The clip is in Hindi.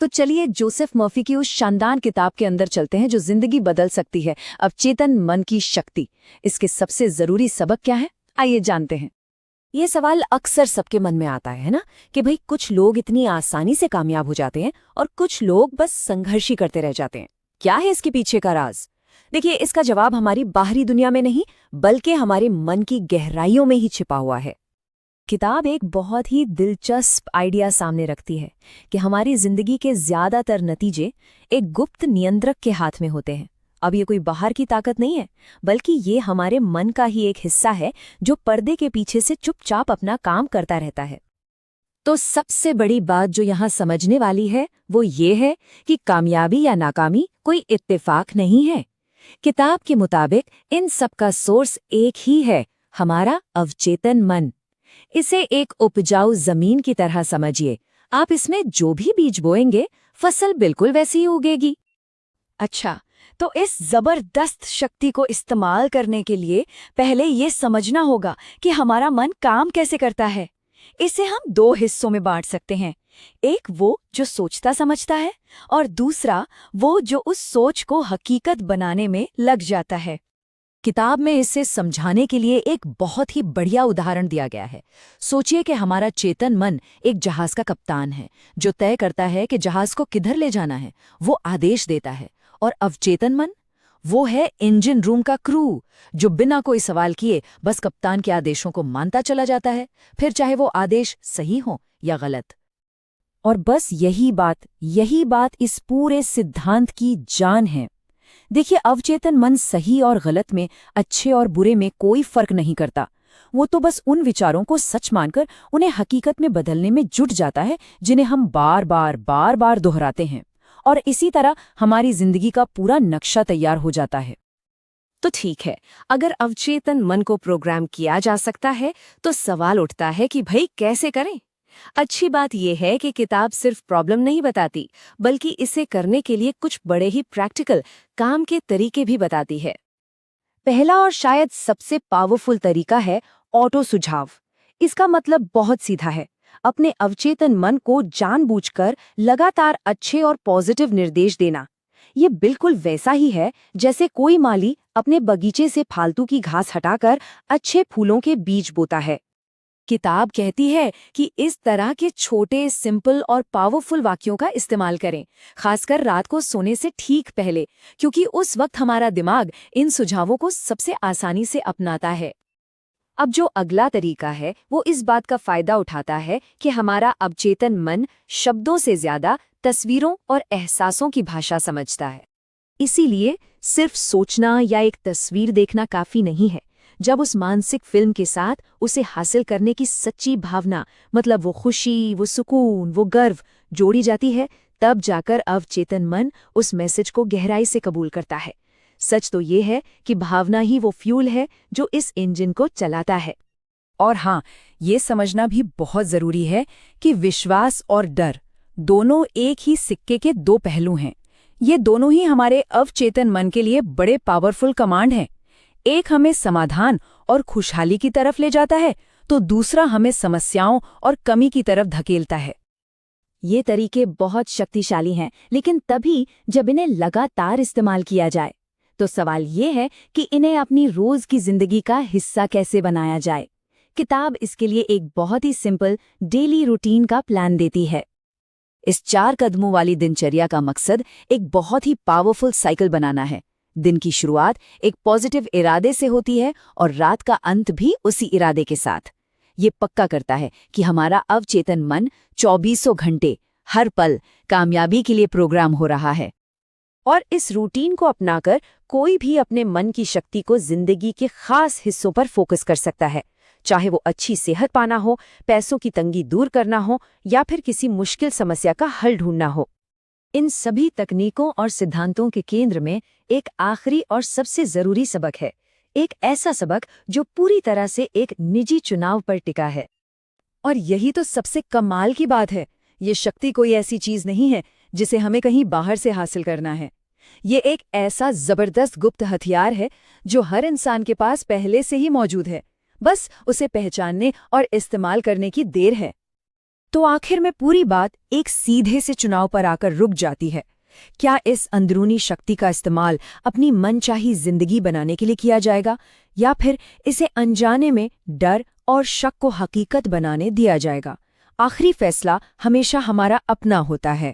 तो चलिए जोसेफ मर्फी की उस शानदार किताब के अंदर चलते हैं जो जिंदगी बदल सकती है, अवचेतन मन की शक्ति। इसके सबसे जरूरी सबक क्या है, आइए जानते हैं। ये सवाल अक्सर सबके मन में आता है ना, कि भाई कुछ लोग इतनी आसानी से कामयाब हो जाते हैं और कुछ लोग बस संघर्ष ही करते रह जाते हैं। क्या है इसके पीछे का राज? देखिए, इसका जवाब हमारी बाहरी दुनिया में नहीं, बल्कि हमारे मन की गहराइयों में ही छिपा हुआ है। किताब एक बहुत ही दिलचस्प आइडिया सामने रखती है कि हमारी जिंदगी के ज्यादातर नतीजे एक गुप्त नियंत्रक के हाथ में होते हैं। अब ये कोई बाहर की ताकत नहीं है, बल्कि ये हमारे मन का ही एक हिस्सा है जो पर्दे के पीछे से चुपचाप अपना काम करता रहता है। तो सबसे बड़ी बात जो यहाँ समझने वाली है वो ये है कि कामयाबी या नाकामी कोई इत्तेफाक नहीं है। किताब के मुताबिक इन सब का सोर्स एक ही है, हमारा अवचेतन मन। इसे एक उपजाऊ जमीन की तरह समझिए। आप इसमें जो भी बीज बोएंगे, फसल बिल्कुल वैसी ही उगेगी। अच्छा, तो इस जबरदस्त शक्ति को इस्तेमाल करने के लिए पहले ये समझना होगा कि हमारा मन काम कैसे करता है। इसे हम दो हिस्सों में बांट सकते हैं, एक वो जो सोचता समझता है और दूसरा वो जो उस सोच को हकीकत बनाने में लग जाता है। किताब में इसे समझाने के लिए एक बहुत ही बढ़िया उदाहरण दिया गया है। सोचिए कि हमारा चेतन मन एक जहाज का कप्तान है जो तय करता है कि जहाज को किधर ले जाना है, वो आदेश देता है। और अवचेतन मन वो है इंजन रूम का क्रू जो बिना कोई सवाल किए बस कप्तान के आदेशों को मानता चला जाता है, फिर चाहे वो आदेश सही हो या गलत। और बस यही बात इस पूरे सिद्धांत की जान है। देखिए, अवचेतन मन सही और गलत में, अच्छे और बुरे में कोई फर्क नहीं करता। वो तो बस उन विचारों को सच मानकर उन्हें हकीकत में बदलने में जुट जाता है जिन्हें हम बार बार दोहराते हैं। और इसी तरह हमारी जिंदगी का पूरा नक्शा तैयार हो जाता है। तो ठीक है, अगर अवचेतन मन को प्रोग्राम किया जा सकता है तो सवाल उठता है कि भाई कैसे करें। अच्छी बात यह है कि किताब सिर्फ प्रॉब्लम नहीं बताती, बल्कि इसे करने के लिए कुछ बड़े ही प्रैक्टिकल काम के तरीके भी बताती है। पहला और शायद सबसे पावरफुल तरीका है ऑटो सुझाव। इसका मतलब बहुत सीधा है, अपने अवचेतन मन को जानबूझकर लगातार अच्छे और पॉजिटिव निर्देश देना। ये बिल्कुल वैसा ही है जैसे कोई माली अपने बगीचे से फालतू की घास हटाकर अच्छे फूलों के बीज बोता है। किताब कहती है कि इस तरह के छोटे, सिंपल और पावरफुल वाक्यों का इस्तेमाल करें, खासकर रात को सोने से ठीक पहले, क्योंकि उस वक्त हमारा दिमाग इन सुझावों को सबसे आसानी से अपनाता है। अब जो अगला तरीका है वो इस बात का फायदा उठाता है कि हमारा अवचेतन मन शब्दों से ज्यादा तस्वीरों और एहसासों की भाषा समझता है। इसीलिए सिर्फ सोचना या एक तस्वीर देखना काफी नहीं है। जब उस मानसिक फिल्म के साथ उसे हासिल करने की सच्ची भावना, मतलब वो खुशी, वो सुकून, वो गर्व जोड़ी जाती है, तब जाकर अवचेतन मन उस मैसेज को गहराई से कबूल करता है। सच तो ये है कि भावना ही वो फ्यूल है जो इस इंजन को चलाता है। और हाँ, ये समझना भी बहुत जरूरी है कि विश्वास और डर दोनों एक ही सिक्के के दो पहलू हैं। ये दोनों ही हमारे अवचेतन मन के लिए बड़े पावरफुल कमांड हैं। एक हमें समाधान और खुशहाली की तरफ ले जाता है, तो दूसरा हमें समस्याओं और कमी की तरफ धकेलता है। ये तरीके बहुत शक्तिशाली हैं, लेकिन तभी जब इन्हें लगातार इस्तेमाल किया जाए। तो सवाल ये है कि इन्हें अपनी रोज की जिंदगी का हिस्सा कैसे बनाया जाए। किताब इसके लिए एक बहुत ही सिंपल डेली रूटीन का प्लान देती है। इस 4 कदमों वाली दिनचर्या का मकसद एक बहुत ही पावरफुल साइकिल बनाना है। दिन की शुरुआत एक पॉजिटिव इरादे से होती है और रात का अंत भी उसी इरादे के साथ। ये पक्का करता है कि हमारा अवचेतन मन 24 घंटे हर पल कामयाबी के लिए प्रोग्राम हो रहा है। और इस रूटीन को अपनाकर कोई भी अपने मन की शक्ति को जिंदगी के खास हिस्सों पर फोकस कर सकता है, चाहे वो अच्छी सेहत पाना हो, पैसों की तंगी दूर करना हो या फिर किसी मुश्किल समस्या का हल ढूंढना हो। इन सभी तकनीकों और सिद्धांतों के केंद्र में एक आखिरी और सबसे जरूरी सबक है, एक ऐसा सबक जो पूरी तरह से एक निजी चुनाव पर टिका है। और यही तो सबसे कमाल की बात है। ये शक्ति कोई ऐसी चीज नहीं है जिसे हमें कहीं बाहर से हासिल करना है। ये एक ऐसा जबरदस्त गुप्त हथियार है जो हर इंसान के पास पहले से ही मौजूद है, बस उसे पहचानने और इस्तेमाल करने की देर है। तो आखिर में पूरी बात एक सीधे से चुनाव पर आकर रुक जाती है। क्या इस अंदरूनी शक्ति का इस्तेमाल अपनी मनचाही जिंदगी बनाने के लिए किया जाएगा, या फिर इसे अनजाने में डर और शक को हकीकत बनाने दिया जाएगा? आखिरी फैसला हमेशा हमारा अपना होता है।